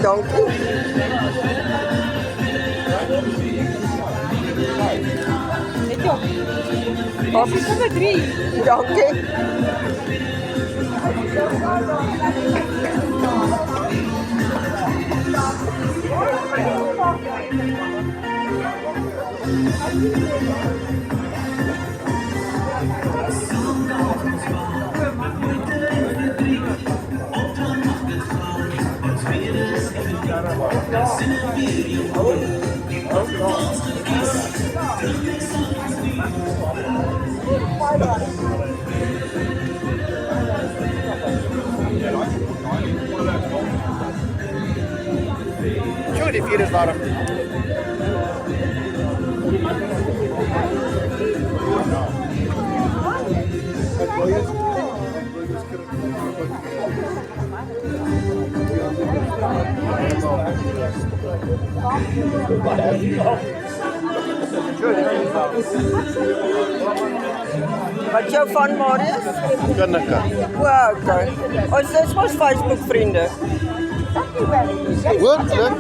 Dankie. Koffie nummer 3. Dankie. Sure, die vier is warm. Wat jou van Marius? Kinneke. Wow, okay. Ons is mos Facebook vriende. Hoor, Clint?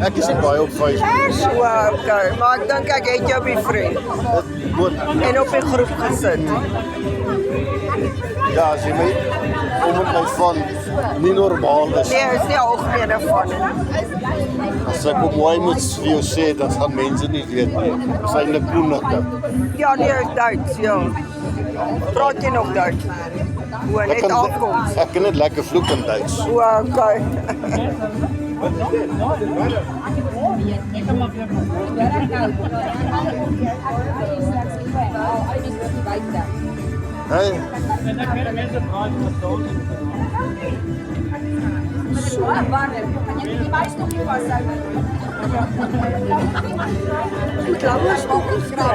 Ek is nie baie op Facebook. Wow, okay. Maar ek dink ek het jou bevriend en op 'n groep gesit. Ja, as jy my met my van nie normaal is. Nee, is nie algemene van. As ek op mooi moet vir jou sê, dan gaan mense nie weet nie. Dis eintlik Koenike. Ja, nee, Duits, ja. Praat jy nog Duits? Hoe net afkoms. Ek kan net lekker vloek in Duits. Wow, okay. Hey, Klappe stokkies vra.